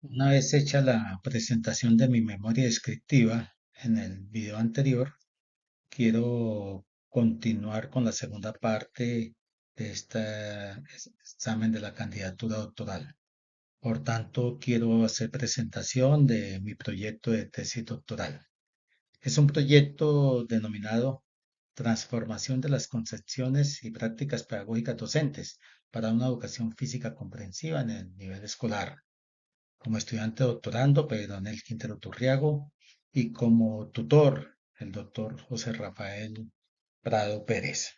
Una vez hecha la presentación de mi memoria descriptiva en el video anterior, quiero continuar con la segunda parte de este examen de la candidatura doctoral. Por tanto, quiero hacer presentación de mi proyecto de tesis doctoral. Es un proyecto denominado Transformación de las concepciones y prácticas pedagógicas docentes para una educación física comprensiva en el nivel escolar, como estudiante doctorando, Pedro Anel Quintero Turriago, y como tutor, el doctor José Rafael Prado Pérez.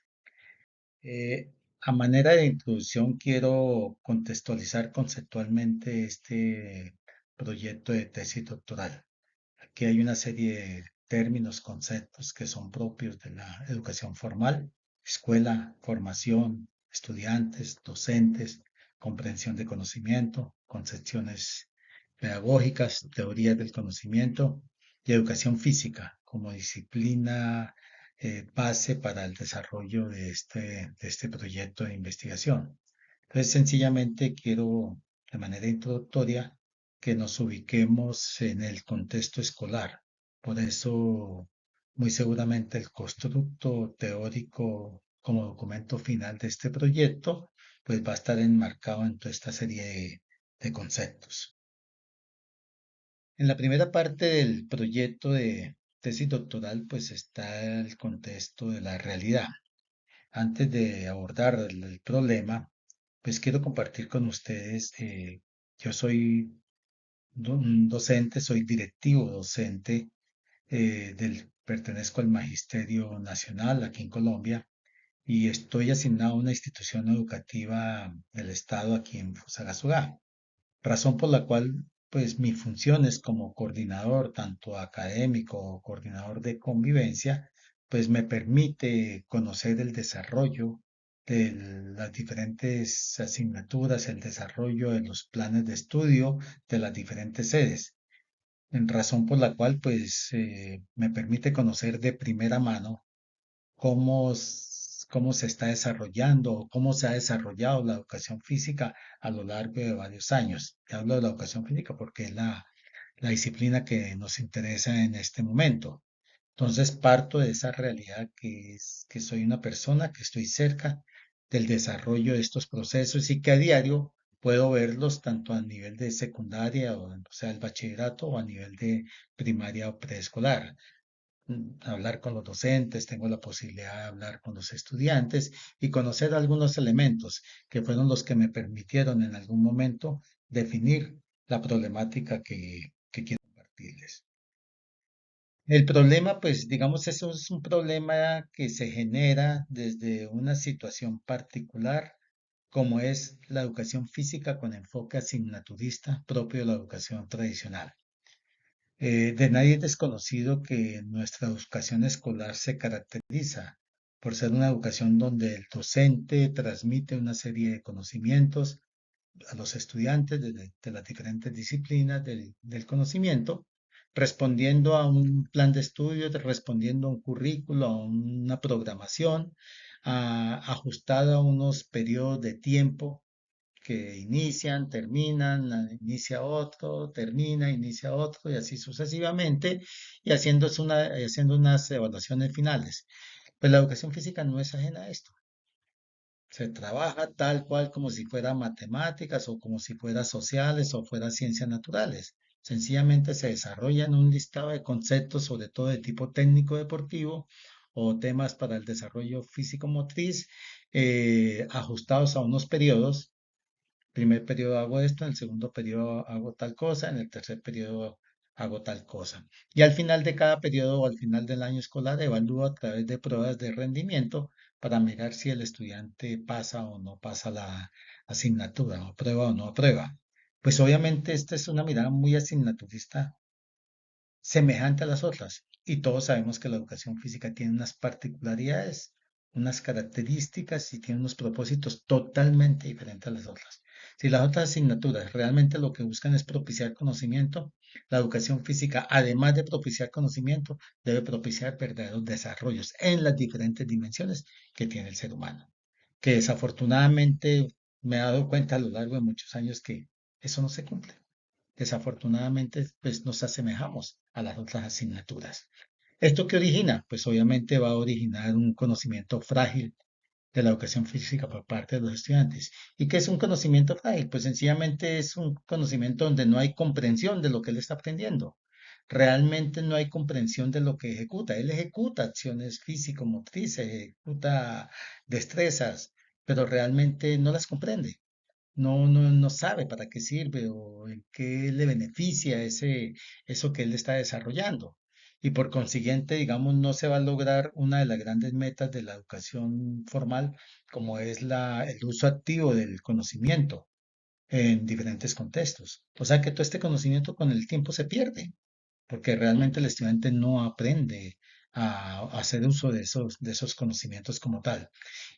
A manera de introducción, quiero contextualizar conceptualmente este proyecto de tesis doctoral. Aquí hay una serie de términos, conceptos que son propios de la educación formal: escuela, formación, estudiantes, docentes, comprensión de conocimiento, concepciones pedagógicas, teorías del conocimiento y educación física como disciplina base para el desarrollo de este proyecto de investigación. Entonces, sencillamente quiero, de manera introductoria, que nos ubiquemos en el contexto escolar. Por eso, muy seguramente el constructo teórico como documento final de este proyecto, pues va a estar enmarcado en toda esta serie de conceptos. En la primera parte del proyecto de tesis doctoral, pues está el contexto de la realidad. Antes de abordar el problema, pues quiero compartir con ustedes, yo soy un docente, soy directivo docente, pertenezco al Magisterio Nacional aquí en Colombia y estoy asignado a una institución educativa del Estado aquí en Fusagasugá, razón por la cual pues mi función es como coordinador, tanto académico o coordinador de convivencia, pues me permite conocer el desarrollo de las diferentes asignaturas, el desarrollo de los planes de estudio de las diferentes sedes, en razón por la cual pues me permite conocer de primera mano cómo se está desarrollando o cómo se ha desarrollado la educación física a lo largo de varios años. Y hablo de la educación física porque es la disciplina que nos interesa en este momento. Entonces parto de esa realidad que es que soy una persona que estoy cerca del desarrollo de estos procesos y que a diario puedo verlos tanto a nivel de secundaria o sea, el bachillerato o a nivel de primaria o preescolar. Hablar con los docentes, tengo la posibilidad de hablar con los estudiantes y conocer algunos elementos que fueron los que me permitieron en algún momento definir la problemática que quiero compartirles. El problema, pues digamos, eso es un problema que se genera desde una situación particular, como es la educación física con enfoque asignaturista propio de la educación tradicional. De nadie es desconocido que nuestra educación escolar se caracteriza por ser una educación donde el docente transmite una serie de conocimientos a los estudiantes de las diferentes disciplinas del conocimiento, respondiendo a un plan de estudio, respondiendo a un currículo, a una programación, ajustada a unos periodos de tiempo que inician, terminan, inicia otro, termina, inicia otro y así sucesivamente, y haciendo unas evaluaciones finales. Pues la educación física no es ajena a esto. Se trabaja tal cual como si fuera matemáticas o como si fuera sociales o fuera ciencias naturales. Sencillamente se desarrollan un listado de conceptos, sobre todo de tipo técnico deportivo o temas para el desarrollo físico-motriz, ajustados a unos periodos. Primer periodo hago esto, en el segundo periodo hago tal cosa, en el tercer periodo hago tal cosa. Y al final de cada periodo o al final del año escolar evalúo a través de pruebas de rendimiento para mirar si el estudiante pasa o no pasa la asignatura, o aprueba o no aprueba. Pues obviamente esta es una mirada muy asignaturista, semejante a las otras. Y todos sabemos que la educación física tiene unas particularidades, unas características y tiene unos propósitos totalmente diferentes a las otras. Si las otras asignaturas realmente lo que buscan es propiciar conocimiento, la educación física, además de propiciar conocimiento, debe propiciar verdaderos desarrollos en las diferentes dimensiones que tiene el ser humano. Que desafortunadamente me he dado cuenta a lo largo de muchos años que eso no se cumple. desafortunadamente, pues nos asemejamos a las otras asignaturas. ¿Esto qué origina? Pues obviamente va a originar un conocimiento frágil de la educación física por parte de los estudiantes. ¿Y qué es un conocimiento frágil? Pues sencillamente es un conocimiento donde no hay comprensión de lo que él está aprendiendo. Realmente no hay comprensión de lo que ejecuta. Él ejecuta acciones físico-motrices, ejecuta destrezas, pero realmente no las comprende. No sabe para qué sirve o en qué le beneficia eso que él está desarrollando. Y por consiguiente, digamos, no se va a lograr una de las grandes metas de la educación formal, como es el uso activo del conocimiento en diferentes contextos. O sea que todo este conocimiento con el tiempo se pierde porque realmente el estudiante no aprende a hacer uso de esos conocimientos como tal.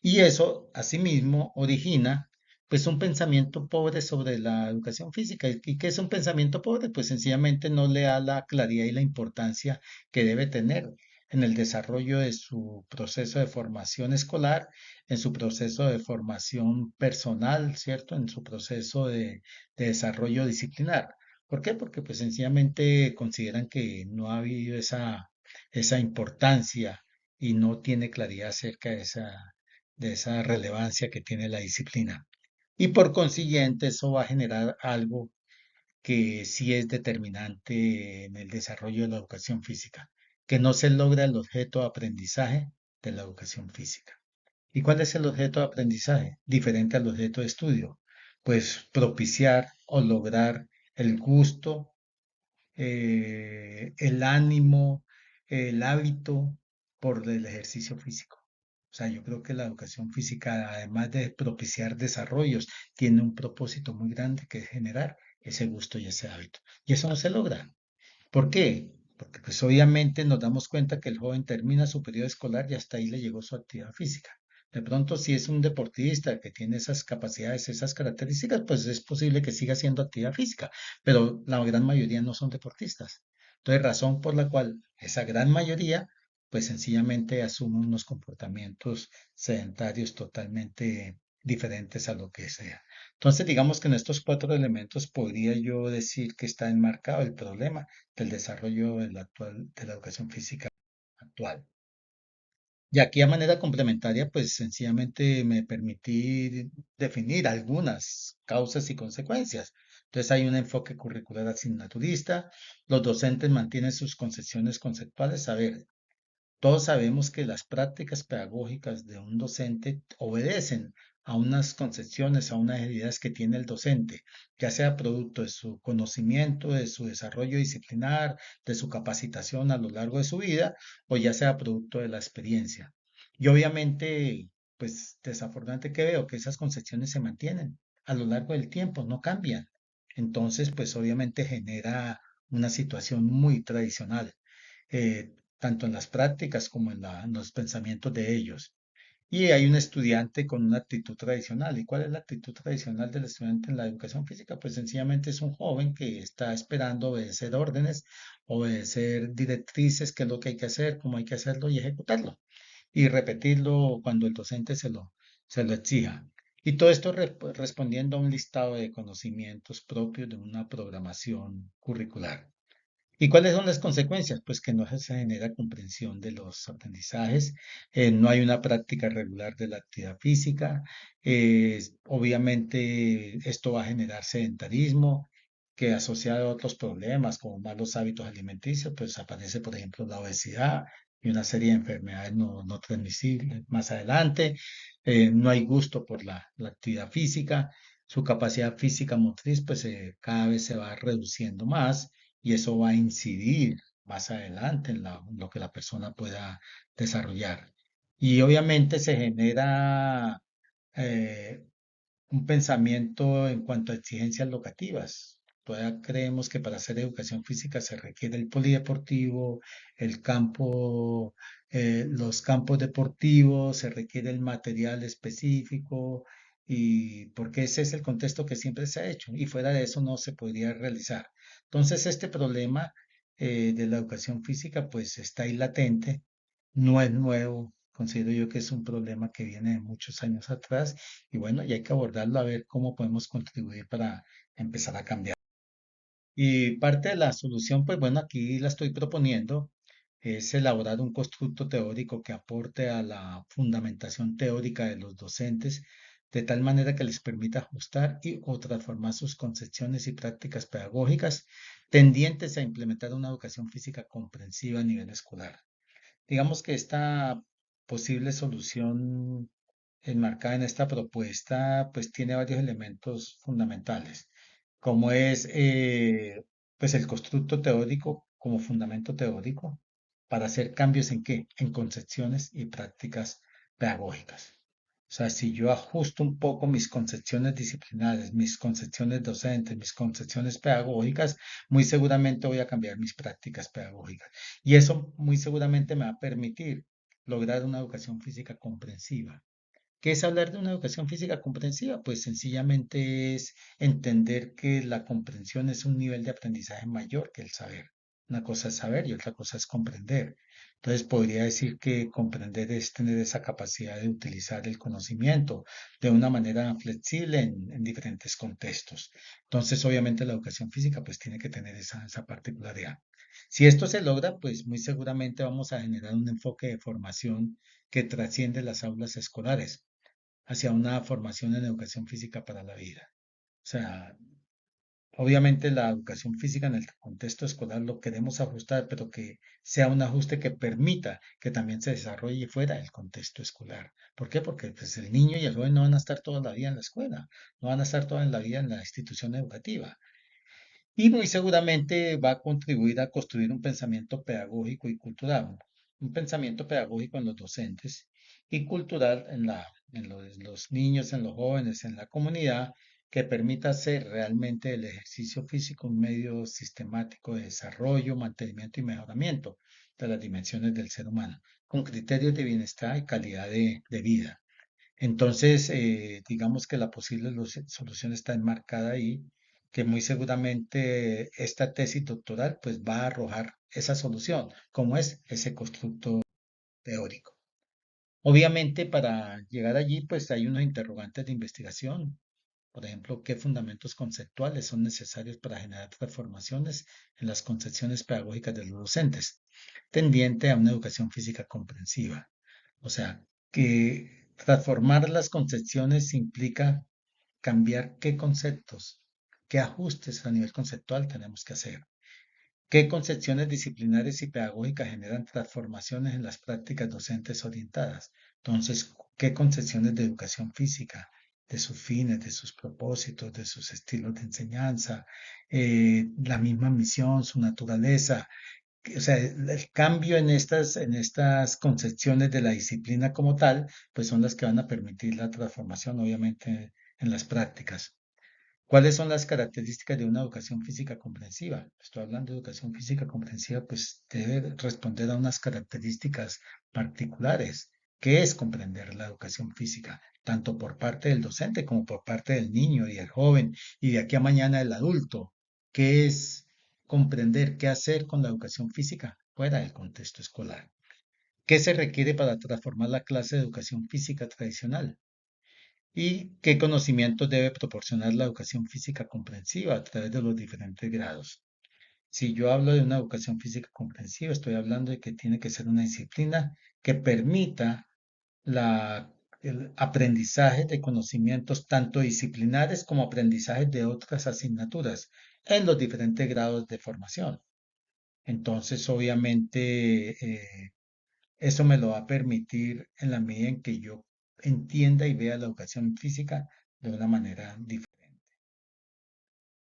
Y eso, asimismo, origina pues un pensamiento pobre sobre la educación física. ¿Y qué es un pensamiento pobre? Pues sencillamente no le da la claridad y la importancia que debe tener en el desarrollo de su proceso de formación escolar, en su proceso de formación personal, ¿cierto? En su proceso de desarrollo disciplinar. ¿Por qué? Porque pues sencillamente consideran que no ha habido esa importancia y no tiene claridad acerca de esa relevancia que tiene la disciplina. Y por consiguiente eso va a generar algo que sí es determinante en el desarrollo de la educación física, que no se logra el objeto de aprendizaje de la educación física. ¿Y cuál es el objeto de aprendizaje? Diferente al objeto de estudio. Pues propiciar o lograr el gusto, el ánimo, el hábito por el ejercicio físico. O sea, yo creo que la educación física, además de propiciar desarrollos, tiene un propósito muy grande que es generar ese gusto y ese hábito. Y eso no se logra. ¿Por qué? Porque pues obviamente nos damos cuenta que el joven termina su periodo escolar y hasta ahí le llegó su actividad física. De pronto, si es un deportista que tiene esas capacidades, esas características, pues es posible que siga haciendo actividad física, pero la gran mayoría no son deportistas. Entonces, razón por la cual esa gran mayoría, pues sencillamente asume unos comportamientos sedentarios totalmente diferentes a lo que sea. Entonces, digamos que en estos cuatro elementos podría yo decir que está enmarcado el problema del desarrollo de la educación física actual. Y aquí a manera complementaria, pues sencillamente me permití definir algunas causas y consecuencias. Entonces hay un enfoque curricular asignaturista, los docentes mantienen sus concepciones conceptuales. A ver, todos sabemos que las prácticas pedagógicas de un docente obedecen a unas concepciones, a unas ideas que tiene el docente, ya sea producto de su conocimiento, de su desarrollo disciplinar, de su capacitación a lo largo de su vida, o ya sea producto de la experiencia. Y obviamente, pues desafortunadamente que veo que esas concepciones se mantienen a lo largo del tiempo, no cambian. Entonces, pues obviamente genera una situación muy tradicional. Tanto en las prácticas como en los pensamientos de ellos. Y hay un estudiante con una actitud tradicional. ¿Y cuál es la actitud tradicional del estudiante en la educación física? Pues sencillamente es un joven que está esperando obedecer órdenes, obedecer directrices, qué es lo que hay que hacer, cómo hay que hacerlo y ejecutarlo. Y repetirlo cuando el docente se lo exija. Y todo esto respondiendo a un listado de conocimientos propios de una programación curricular. ¿Y cuáles son las consecuencias? Pues que no se genera comprensión de los aprendizajes, no hay una práctica regular de la actividad física, obviamente esto va a generar sedentarismo, que asociado a otros problemas como malos hábitos alimenticios, pues aparece, por ejemplo, la obesidad y una serie de enfermedades no transmisibles más adelante. No hay gusto por la actividad física, su capacidad física motriz, pues cada vez se va reduciendo más y eso va a incidir más adelante en lo que la persona pueda desarrollar. Y obviamente se genera eh, un pensamiento en cuanto a exigencias locativas. Todavía creemos que para hacer educación física se requiere el polideportivo, el campo, los campos deportivos, se requiere el material específico, y porque ese es el contexto que siempre se ha hecho, y fuera de eso no se podría realizar. Entonces, este problema de la educación física, pues está ahí latente, no es nuevo. Considero yo que es un problema que viene de muchos años atrás y bueno, y hay que abordarlo a ver cómo podemos contribuir para empezar a cambiar. Y parte de la solución, pues bueno, aquí la estoy proponiendo, es elaborar un constructo teórico que aporte a la fundamentación teórica de los docentes, de tal manera que les permita ajustar y o transformar sus concepciones y prácticas pedagógicas tendientes a implementar una educación física comprensiva a nivel escolar. Digamos que esta posible solución enmarcada en esta propuesta, pues tiene varios elementos fundamentales, como es pues el constructo teórico como fundamento teórico para hacer cambios en qué, en concepciones y prácticas pedagógicas. O sea, si yo ajusto un poco mis concepciones disciplinares, mis concepciones docentes, mis concepciones pedagógicas, muy seguramente voy a cambiar mis prácticas pedagógicas. Y eso muy seguramente me va a permitir lograr una educación física comprensiva. ¿Qué es hablar de una educación física comprensiva? Pues sencillamente es entender que la comprensión es un nivel de aprendizaje mayor que el saber. Una cosa es saber y otra cosa es comprender. Entonces podría decir que comprender es tener esa capacidad de utilizar el conocimiento de una manera flexible en diferentes contextos. Entonces obviamente la educación física pues tiene que tener esa particularidad. Si esto se logra, pues muy seguramente vamos a generar un enfoque de formación que trasciende las aulas escolares hacia una formación en educación física para la vida. O sea, obviamente la educación física en el contexto escolar lo queremos ajustar, pero que sea un ajuste que permita que también se desarrolle fuera del contexto escolar. ¿Por qué? Porque pues, el niño y el joven no van a estar toda la vida en la escuela, no van a estar toda la vida en la institución educativa. Y muy seguramente va a contribuir a construir un pensamiento pedagógico y cultural, un pensamiento pedagógico en los docentes y cultural en los niños, en los jóvenes, en la comunidad, que permita hacer realmente el ejercicio físico un medio sistemático de desarrollo, mantenimiento y mejoramiento de las dimensiones del ser humano, con criterios de bienestar y calidad de vida. Entonces, digamos que la posible solución está enmarcada ahí, que muy seguramente esta tesis doctoral pues va a arrojar esa solución, como es ese constructo teórico. Obviamente, para llegar allí, pues hay unos interrogantes de investigación. Por ejemplo, ¿qué fundamentos conceptuales son necesarios para generar transformaciones en las concepciones pedagógicas de los docentes, tendiente a una educación física comprensiva? O sea, que transformar las concepciones implica cambiar qué conceptos, qué ajustes a nivel conceptual tenemos que hacer. ¿Qué concepciones disciplinares y pedagógicas generan transformaciones en las prácticas docentes orientadas? Entonces, ¿qué concepciones de educación física, de sus fines, de sus propósitos, de sus estilos de enseñanza, la misma misión, su naturaleza? O sea, el cambio en estas concepciones de la disciplina como tal, pues son las que van a permitir la transformación, obviamente, en las prácticas. ¿Cuáles son las características de una educación física comprensiva? Estoy hablando de educación física comprensiva, pues debe responder a unas características particulares. ¿Qué es comprender la educación física? Tanto por parte del docente como por parte del niño y el joven y de aquí a mañana el adulto. ¿Qué es comprender qué hacer con la educación física fuera del contexto escolar? ¿Qué se requiere para transformar la clase de educación física tradicional? ¿Y qué conocimientos debe proporcionar la educación física comprensiva a través de los diferentes grados? Si yo hablo de una educación física comprensiva, estoy hablando de que tiene que ser una disciplina que permita el aprendizaje de conocimientos tanto disciplinares como aprendizajes de otras asignaturas en los diferentes grados de formación. Entonces, obviamente, eso me lo va a permitir en la medida en que yo entienda y vea la educación física de una manera diferente.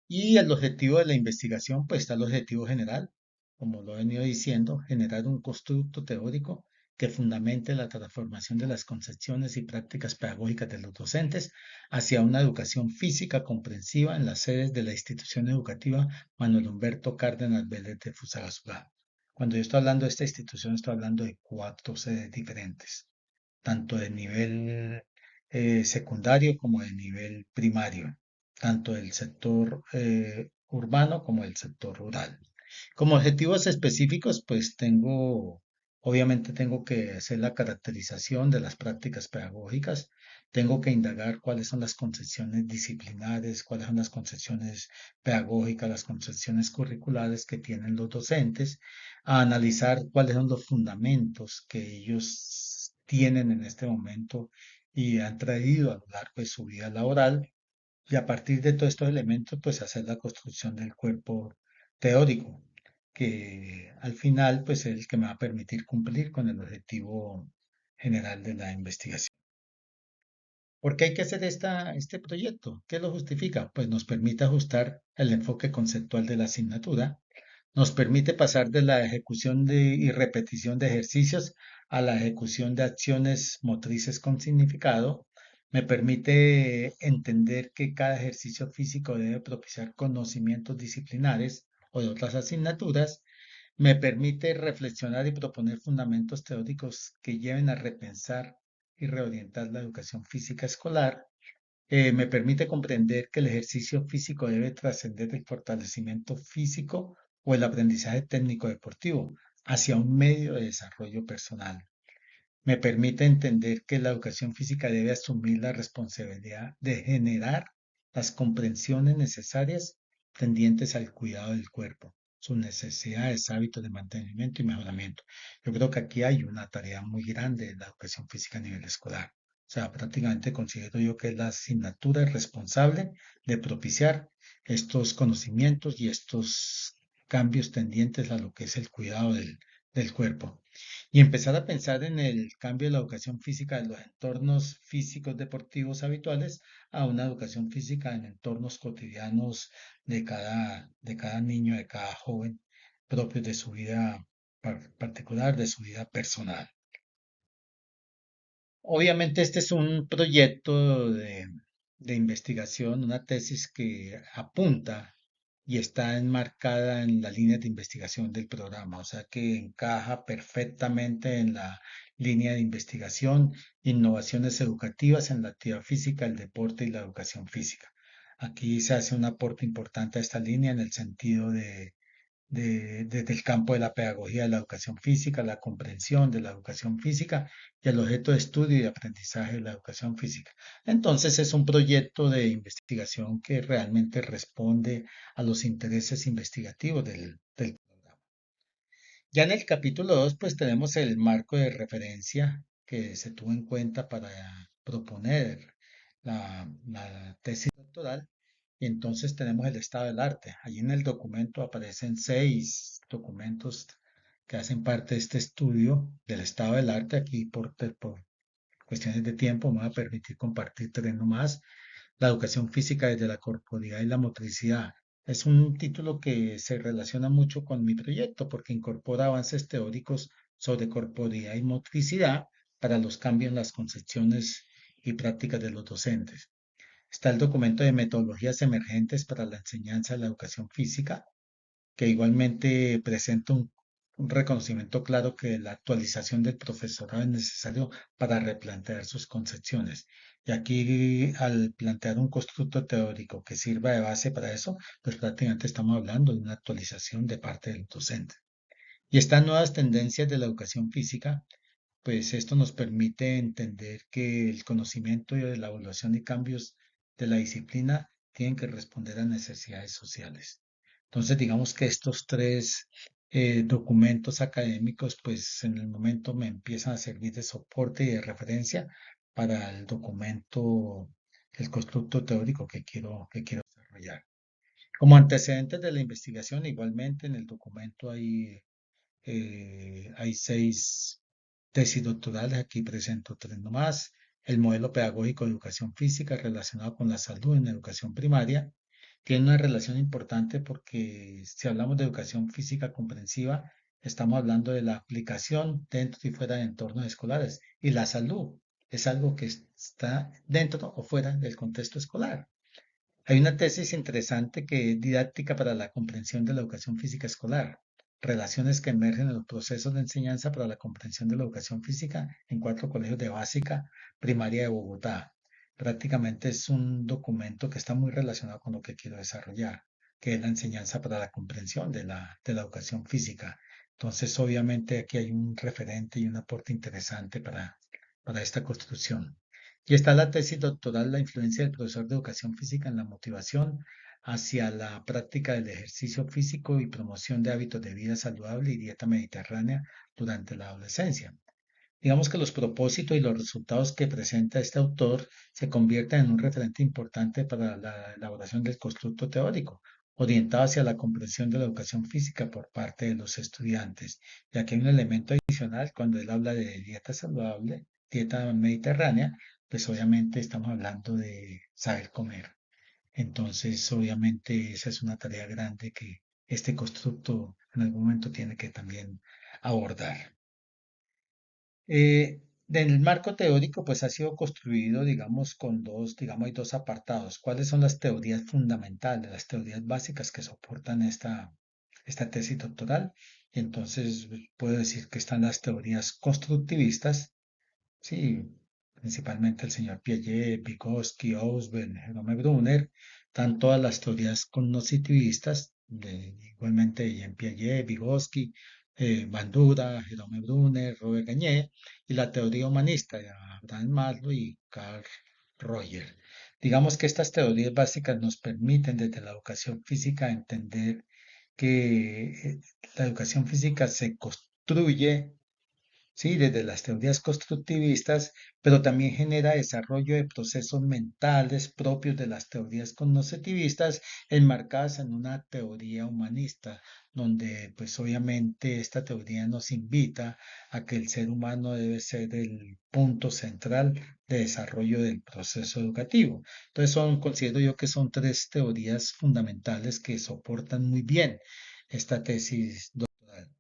Y el objetivo de la investigación, pues está el objetivo general, como lo he venido diciendo, generar un constructo teórico que fundamente la transformación de las concepciones y prácticas pedagógicas de los docentes hacia una educación física comprensiva en las sedes de la institución educativa Manuel Humberto Cárdenas Vélez de Fusagasugá. Cuando yo estoy hablando de esta institución, estoy hablando de 4 sedes diferentes, tanto de nivel secundario como de nivel primario, tanto del sector urbano como del sector rural. Como objetivos específicos, pues tengo Obviamente tengo que hacer la caracterización de las prácticas pedagógicas, tengo que indagar cuáles son las concepciones disciplinares, cuáles son las concepciones pedagógicas, las concepciones curriculares que tienen los docentes, a analizar cuáles son los fundamentos que ellos tienen en este momento y han traído a lo largo de su vida laboral, y a partir de todos estos elementos, pues hacer la construcción del cuerpo teórico, que al final, pues es el que me va a permitir cumplir con el objetivo general de la investigación. ¿Por qué hay que hacer este proyecto? ¿Qué lo justifica? Pues nos permite ajustar el enfoque conceptual de la asignatura, nos permite pasar de la ejecución y repetición de ejercicios a la ejecución de acciones motrices con significado. Me permite entender que cada ejercicio físico debe propiciar conocimientos disciplinares o de otras asignaturas. Me permite reflexionar y proponer fundamentos teóricos que lleven a repensar y reorientar la educación física escolar. Me permite comprender que el ejercicio físico debe trascender el fortalecimiento físico o el aprendizaje técnico deportivo hacia un medio de desarrollo personal. Me permite entender que la educación física debe asumir la responsabilidad de generar las comprensiones necesarias tendientes al cuidado del cuerpo, sus necesidades, hábitos de mantenimiento y mejoramiento. Yo creo que aquí hay una tarea muy grande en la educación física a nivel escolar. O sea, prácticamente considero yo que es la asignatura responsable de propiciar estos conocimientos y estos cambios tendientes a lo que es el cuidado del cuerpo y empezar a pensar en el cambio de la educación física de los entornos físicos deportivos habituales a una educación física en entornos cotidianos de cada niño, de cada joven, propios de su vida particular, de su vida personal. Obviamente este es un proyecto de investigación, una tesis que apunta y está enmarcada en la línea de investigación del programa, o sea que encaja perfectamente en la línea de investigación, innovaciones educativas en la actividad física, el deporte y la educación física. Aquí se hace un aporte importante a esta línea en el sentido desde el campo de la pedagogía de la educación física, la comprensión de la educación física y el objeto de estudio y aprendizaje de la educación física. Entonces es un proyecto de investigación que realmente responde a los intereses investigativos del programa. Ya en el capítulo 2, pues tenemos el marco de referencia que se tuvo en cuenta para proponer la tesis doctoral. Y entonces tenemos el estado del arte. Allí en el documento aparecen 6 documentos que hacen parte de este estudio del estado del arte. Aquí por cuestiones de tiempo me va a permitir compartir 3 nomás. La educación física desde la corporalidad y la motricidad. Es un título que se relaciona mucho con mi proyecto porque incorpora avances teóricos sobre corporalidad y motricidad para los cambios en las concepciones y prácticas de los docentes. Está el documento de metodologías emergentes para la enseñanza de la educación física, que igualmente presenta un reconocimiento claro que la actualización del profesorado es necesario para replantear sus concepciones. Y aquí, al plantear un constructo teórico que sirva de base para eso, pues prácticamente estamos hablando de una actualización de parte del docente. Y estas nuevas tendencias de la educación física, pues esto nos permite entender que el conocimiento y la evaluación y cambios de la disciplina tienen que responder a necesidades sociales. Entonces, digamos que estos 3 documentos académicos, pues en el momento me empiezan a servir de soporte y de referencia para el documento, el constructo teórico que quiero desarrollar. Como antecedentes de la investigación, igualmente en el documento hay 6 tesis doctorales, aquí presento 3 nomás. El modelo pedagógico de educación física relacionado con la salud en educación primaria tiene una relación importante porque si hablamos de educación física comprensiva, estamos hablando de la aplicación dentro y fuera de entornos escolares. Y la salud es algo que está dentro o fuera del contexto escolar. Hay una tesis interesante que es didáctica para la comprensión de la educación física escolar, relaciones que emergen en los procesos de enseñanza para la comprensión de la educación física en 4 colegios de básica primaria de Bogotá. Prácticamente es un documento que está muy relacionado con lo que quiero desarrollar, que es la enseñanza para la comprensión de la educación física Entonces, obviamente, aquí hay un referente y un aporte interesante para esta construcción. Y está la tesis doctoral, la influencia del profesor de educación física en la motivación hacia la práctica del ejercicio físico y promoción de hábitos de vida saludable y dieta mediterránea durante la adolescencia. Digamos que los propósitos y los resultados que presenta este autor se convierten en un referente importante para la elaboración del constructo teórico, orientado hacia la comprensión de la educación física por parte de los estudiantes, ya que hay un elemento adicional cuando él habla de dieta saludable, dieta mediterránea, pues obviamente estamos hablando de saber comer. Entonces, obviamente, esa es una tarea grande que este constructo en algún momento tiene que también abordar. Del marco teórico, pues ha sido construido, digamos, con dos, digamos, hay dos apartados. ¿Cuáles son las teorías fundamentales, las teorías básicas que soportan esta tesis doctoral? Y entonces puedo decir que están las teorías constructivistas, sí, principalmente el señor Piaget, Vygotsky, Ausubel, Jerome Brunner, están todas las teorías cognoscitivistas, igualmente Jean Piaget, Vygotsky, Bandura, Jerome Brunner, Robert Gagné, y la teoría humanista de Abraham Maslow y Carl Roger. Digamos que estas teorías básicas nos permiten desde la educación física entender que la educación física se construye, sí, desde las teorías constructivistas, pero también genera desarrollo de procesos mentales propios de las teorías cognoscitivistas, enmarcadas en una teoría humanista, donde pues obviamente esta teoría nos invita a que el ser humano debe ser el punto central de desarrollo del proceso educativo. Entonces considero yo que son tres teorías fundamentales que soportan muy bien esta tesis doctoral.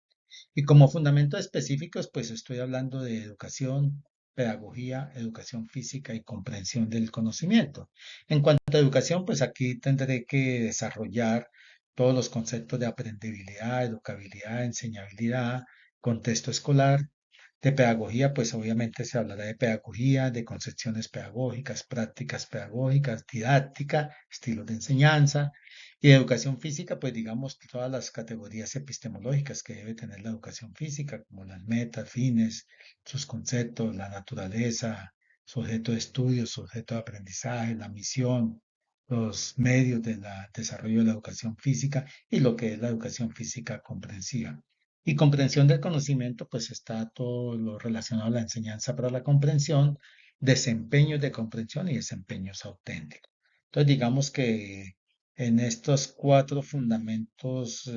Y como fundamentos específicos, pues estoy hablando de educación, pedagogía, educación física y comprensión del conocimiento. En cuanto a educación, pues aquí tendré que desarrollar todos los conceptos de aprendibilidad, educabilidad, enseñabilidad, contexto escolar. De pedagogía, pues obviamente se hablará de pedagogía, de concepciones pedagógicas, prácticas pedagógicas, didáctica, estilos de enseñanza. Y de educación física, pues digamos todas las categorías epistemológicas que debe tener la educación física, como las metas, fines, sus conceptos, la naturaleza, su objeto de estudio, su objeto de aprendizaje, la misión, los medios del desarrollo de la educación física y lo que es la educación física comprensiva. Y comprensión del conocimiento, pues está todo lo relacionado a la enseñanza para la comprensión, desempeños de comprensión y desempeños auténticos. Entonces, digamos que en estos cuatro fundamentos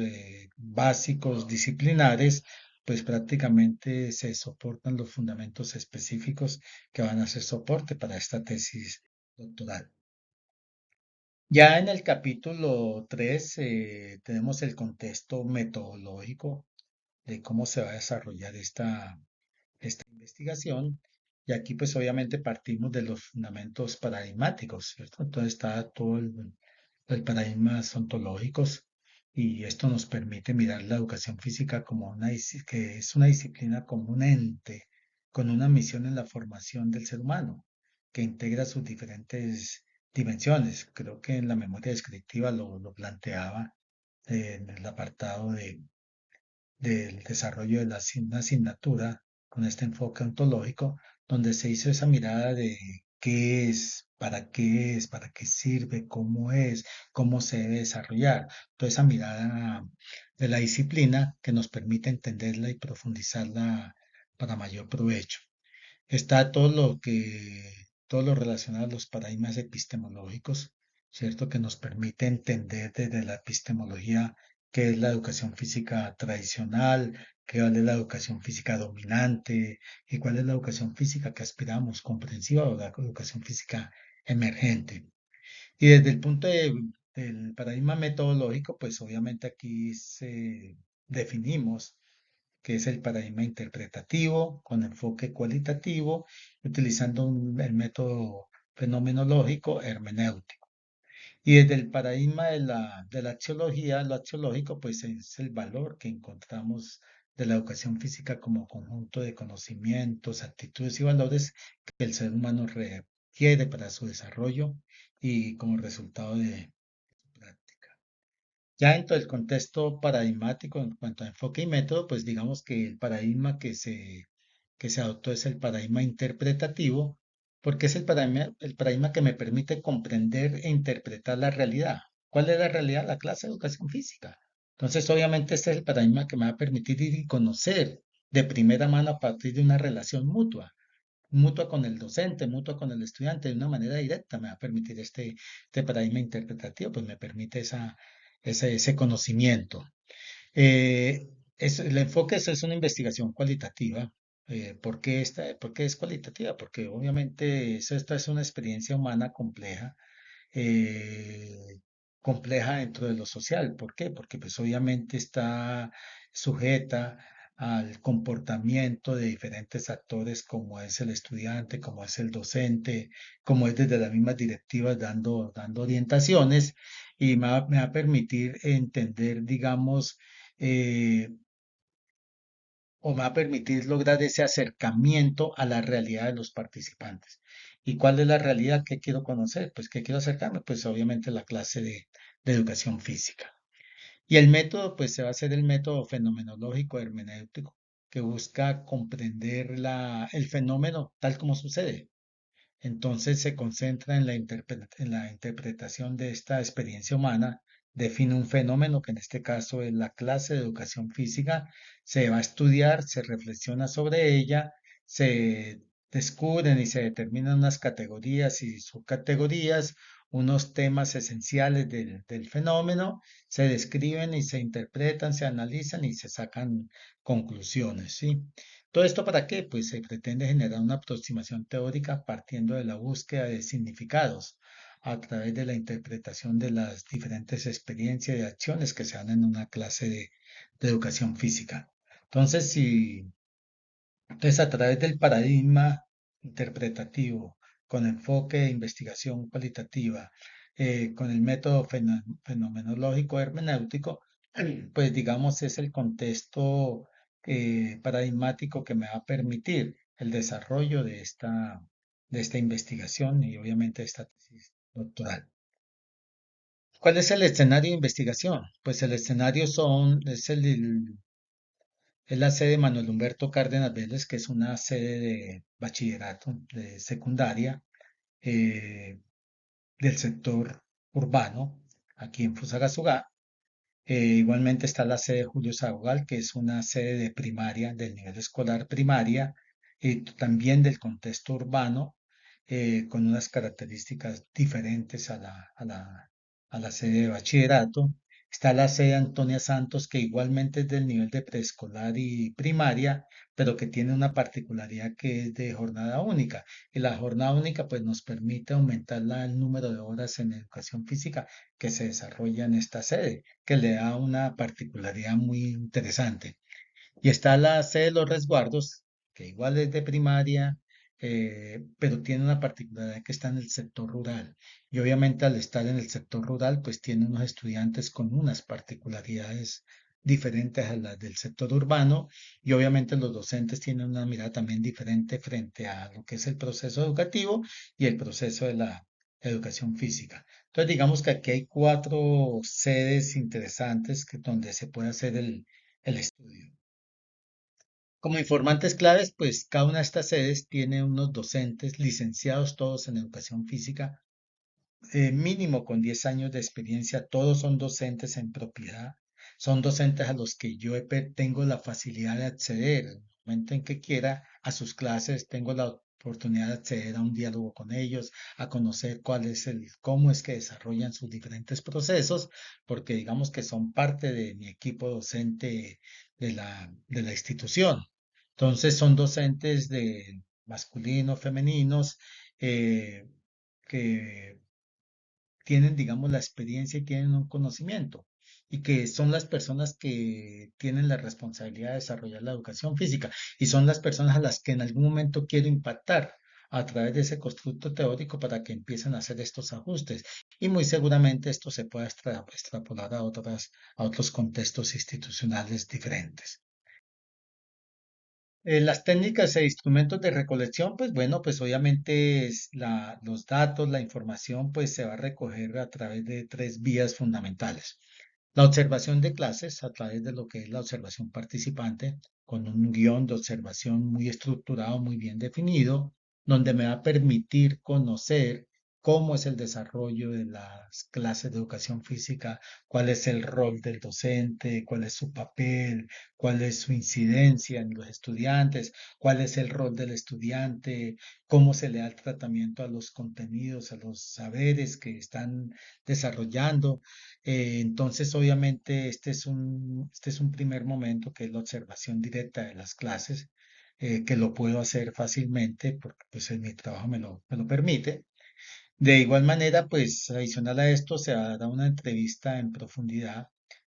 básicos disciplinares, pues prácticamente se soportan los fundamentos específicos que van a ser soporte para esta tesis doctoral. Ya en el capítulo 3 tenemos el contexto metodológico de cómo se va a desarrollar esta investigación. Y aquí pues obviamente partimos de los fundamentos paradigmáticos, ¿cierto? Entonces está todo el paradigmas ontológicos y esto nos permite mirar la educación física como que es una disciplina como un ente con una misión en la formación del ser humano, que integra sus diferentes dimensiones. Creo que en la memoria descriptiva lo planteaba en el apartado del desarrollo de una asignatura con este enfoque ontológico, donde se hizo esa mirada de qué es, para qué sirve, cómo se debe desarrollar. Toda esa mirada de la disciplina que nos permite entenderla y profundizarla para mayor provecho. Está todo lo relacionado a los paradigmas epistemológicos, ¿cierto? Que nos permite entender desde la epistemología qué es la educación física tradicional, qué es la educación física dominante y cuál es la educación física que aspiramos, comprensiva o la educación física emergente. Y desde el del paradigma metodológico, pues obviamente aquí definimos que es el paradigma interpretativo con enfoque cualitativo, utilizando el método fenomenológico hermenéutico. Y desde el paradigma de la axiología, lo axiológico pues es el valor que encontramos de la educación física como conjunto de conocimientos, actitudes y valores que el ser humano requiere para su desarrollo y como resultado de su práctica. Ya dentro del contexto paradigmático en cuanto a enfoque y método, pues digamos que el paradigma que se adoptó es el paradigma interpretativo, porque es el paradigma que me permite comprender e interpretar la realidad. ¿Cuál es la realidad? La clase de educación física. Entonces, obviamente, este es el paradigma que me va a permitir ir y conocer de primera mano a partir de una relación mutua con el docente, mutua con el estudiante, de una manera directa, me va a permitir este paradigma interpretativo, pues me permite ese conocimiento. Eh, el enfoque es una investigación cualitativa. ¿Por qué es cualitativa? Porque obviamente esta es una experiencia humana compleja, eh, compleja dentro de lo social. ¿Por qué? Porque pues obviamente está sujeta al comportamiento de diferentes actores como es el estudiante, como es el docente, como es desde las mismas directivas dando orientaciones y me va a permitir entender, digamos, eh, o me va a permitir lograr ese acercamiento a la realidad de los participantes. ¿Y cuál es la realidad que quiero conocer? Pues que quiero acercarme, pues obviamente la clase de educación física. Y el método, pues se va a hacer el método fenomenológico hermenéutico, que busca comprender el fenómeno tal como sucede. Entonces se concentra en en la interpretación de esta experiencia humana, define un fenómeno que en este caso es la clase de educación física, se va a estudiar, se reflexiona sobre ella, se descubren y se determinan unas categorías y subcategorías, unos temas esenciales del fenómeno, se describen y se interpretan, se analizan y se sacan conclusiones, ¿sí? ¿Todo esto para qué? Pues se pretende generar una aproximación teórica partiendo de la búsqueda de significados a través de la interpretación de las diferentes experiencias y acciones que se dan en una clase de educación física. Entonces, entonces, a través del paradigma interpretativo, con enfoque de investigación cualitativa, con el método fenomenológico hermenéutico, pues digamos es el contexto paradigmático que me va a permitir el desarrollo de esta investigación y obviamente de esta tesis doctoral. ¿Cuál es el escenario de investigación? Pues el escenario es la sede Manuel Humberto Cárdenas Vélez, que es una sede de bachillerato, de secundaria, eh, del sector urbano, aquí en Fusagasugá. Igualmente está la sede Julio Saugal, que es una sede de primaria, del nivel escolar primaria, y también del contexto urbano, con unas características diferentes a la sede de bachillerato. Está la sede Antonia Santos, que igualmente es del nivel de preescolar y primaria, pero que tiene una particularidad que es de jornada única. Y la jornada única pues nos permite aumentar el número de horas en educación física que se desarrolla en esta sede, que le da una particularidad muy interesante. Y está la sede de los resguardos, que igual es de primaria, pero tiene una particularidad que está en el sector rural. Y obviamente al estar en el sector rural, pues tiene unos estudiantes con unas particularidades diferentes a las del sector urbano y obviamente los docentes tienen una mirada también diferente frente a lo que es el proceso educativo y el proceso de la educación física. Entonces digamos que aquí hay cuatro sedes interesantes donde se puede hacer el estudio. Como informantes claves, pues cada una de estas sedes tiene unos docentes licenciados todos en educación física, mínimo con 10 años de experiencia, todos son docentes en propiedad, son docentes a los que tengo la facilidad de acceder, en el momento en que quiera, a sus clases, tengo la oportunidad de acceder a un diálogo con ellos, a conocer cómo es que desarrollan sus diferentes procesos, porque digamos que son parte de mi equipo docente de la institución. Entonces son docentes de masculinos, femeninos, eh, que tienen, digamos, la experiencia y tienen un conocimiento y que son las personas que tienen la responsabilidad de desarrollar la educación física y son las personas a las que en algún momento quiero impactar a través de ese constructo teórico para que empiecen a hacer estos ajustes. Y muy seguramente esto se pueda extrapolar a otros contextos institucionales diferentes. Las técnicas e instrumentos de recolección, pues bueno, pues obviamente los datos, la información, pues se va a recoger a través de tres vías fundamentales. La observación de clases a través de lo que es la observación participante, con un guión de observación muy estructurado, muy bien definido, donde me va a permitir conocer cómo es el desarrollo de las clases de educación física, cuál es el rol del docente, cuál es su papel, cuál es su incidencia en los estudiantes, cuál es el rol del estudiante, cómo se le da el tratamiento a los contenidos, a los saberes que están desarrollando. Entonces, obviamente, este es un primer momento que es la observación directa de las clases, que lo puedo hacer fácilmente porque pues, mi trabajo me lo permite. De igual manera, pues adicional a esto, se hará una entrevista en profundidad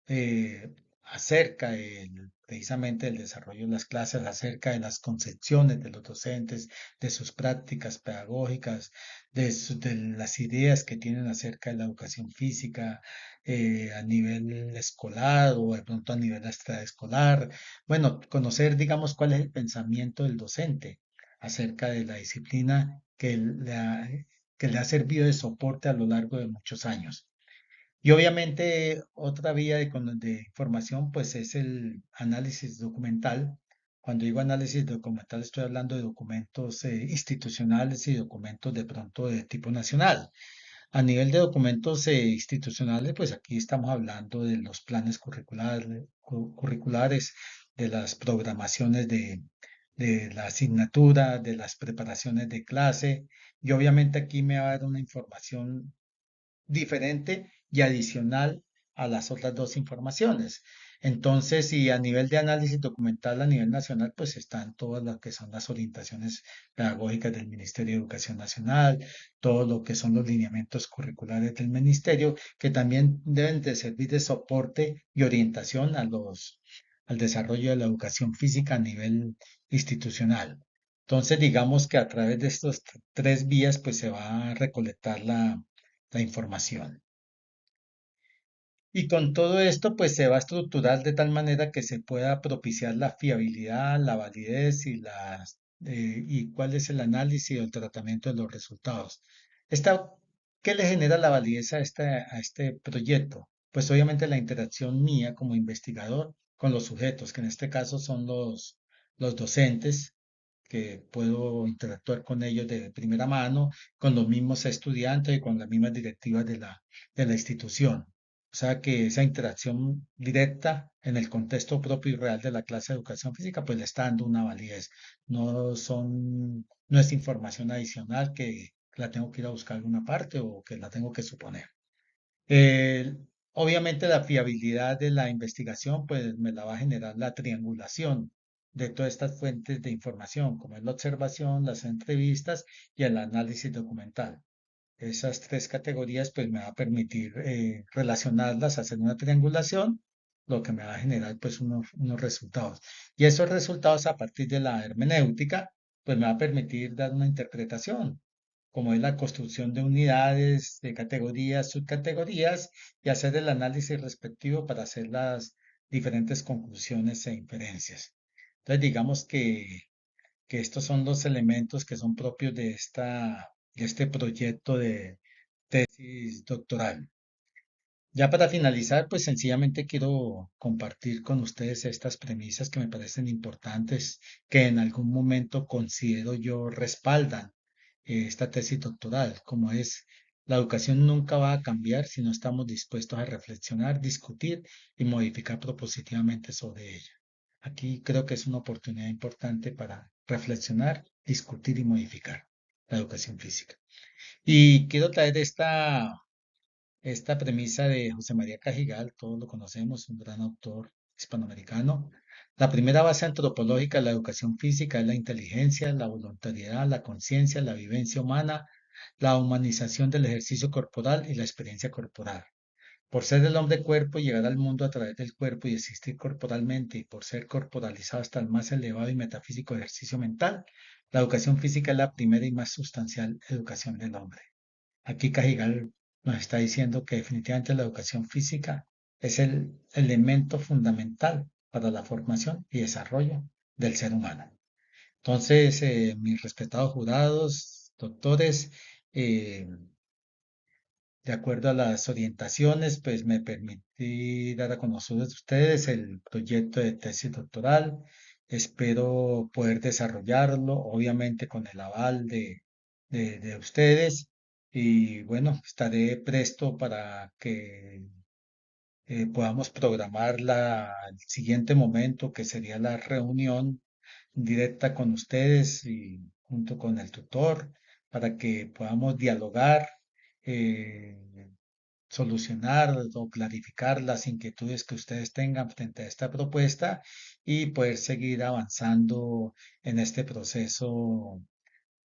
eh, acerca precisamente del desarrollo de las clases, acerca de las concepciones de los docentes, de sus prácticas pedagógicas, de las ideas que tienen acerca de la educación física a nivel escolar o de pronto a nivel extraescolar. Bueno, conocer, digamos, cuál es el pensamiento del docente acerca de la disciplina que le ha servido de soporte a lo largo de muchos años. Y obviamente otra vía de información pues es el análisis documental. Cuando digo análisis documental estoy hablando de documentos institucionales y documentos de pronto de tipo nacional. A nivel de documentos institucionales, pues aquí estamos hablando de los planes curriculares, de las programaciones de la asignatura, de las preparaciones de clase. Y obviamente aquí me va a dar una información diferente y adicional a las otras dos informaciones. Entonces, y a nivel de análisis documental a nivel nacional, pues están todas las que son las orientaciones pedagógicas del Ministerio de Educación Nacional, todo lo que son los lineamientos curriculares del Ministerio, que también deben de servir de soporte y orientación al desarrollo de la educación física a nivel institucional. Entonces, digamos que a través de estos tres vías, pues se va a recolectar la información. Y con todo esto, pues se va a estructurar de tal manera que se pueda propiciar la fiabilidad, la validez y cuál es el análisis o el tratamiento de los resultados. Esta, ¿Qué le genera la validez a este proyecto? Pues obviamente la interacción mía como investigador con los sujetos, que en este caso son los docentes, que puedo interactuar con ellos de primera mano, con los mismos estudiantes y con las mismas directivas de la institución. O sea que esa interacción directa en el contexto propio y real de la clase de educación física, pues le está dando una validez. No es información adicional que la tengo que ir a buscar en alguna parte o que la tengo que suponer. Eh, Obviamente la fiabilidad de la investigación, pues me la va a generar la triangulación de todas estas fuentes de información, como es la observación, las entrevistas y el análisis documental. Esas tres categorías pues me va a permitir relacionarlas, hacer una triangulación, lo que me va a generar pues unos resultados. Y esos resultados a partir de la hermenéutica pues me va a permitir dar una interpretación, como es la construcción de unidades, de categorías, subcategorías y hacer el análisis respectivo para hacer las diferentes conclusiones e inferencias. Entonces digamos que estos son los elementos que son propios de este proyecto de tesis doctoral. Ya para finalizar, pues sencillamente quiero compartir con ustedes estas premisas que me parecen importantes, que en algún momento considero yo respaldan esta tesis doctoral, como es la educación nunca va a cambiar si no estamos dispuestos a reflexionar, discutir y modificar propositivamente sobre ella. Aquí creo que es una oportunidad importante para reflexionar, discutir y modificar la educación física. Y quiero traer esta premisa de José María Cajigal, todos lo conocemos, un gran autor hispanoamericano. La primera base antropológica de la educación física es la inteligencia, la voluntariedad, la conciencia, la vivencia humana, la humanización del ejercicio corporal y la experiencia corporal. Por ser el hombre cuerpo y llegar al mundo a través del cuerpo y existir corporalmente, y por ser corporalizado hasta el más elevado y metafísico ejercicio mental, la educación física es la primera y más sustancial educación del hombre. Aquí Cajigal nos está diciendo que definitivamente la educación física es el elemento fundamental para la formación y desarrollo del ser humano. Entonces, mis respetados jurados, doctores, eh, de acuerdo a las orientaciones, pues me permití dar a conocer a ustedes el proyecto de tesis doctoral. Espero poder desarrollarlo, obviamente con el aval de ustedes. Y bueno, estaré presto para que podamos programar el siguiente momento, que sería la reunión directa con ustedes y junto con el tutor, para que podamos dialogar, eh, solucionar o clarificar las inquietudes que ustedes tengan frente a esta propuesta y poder seguir avanzando en este proceso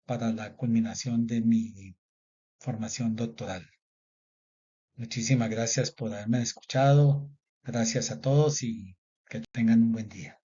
para la culminación de mi formación doctoral. Muchísimas gracias por haberme escuchado. Gracias a todos y que tengan un buen día.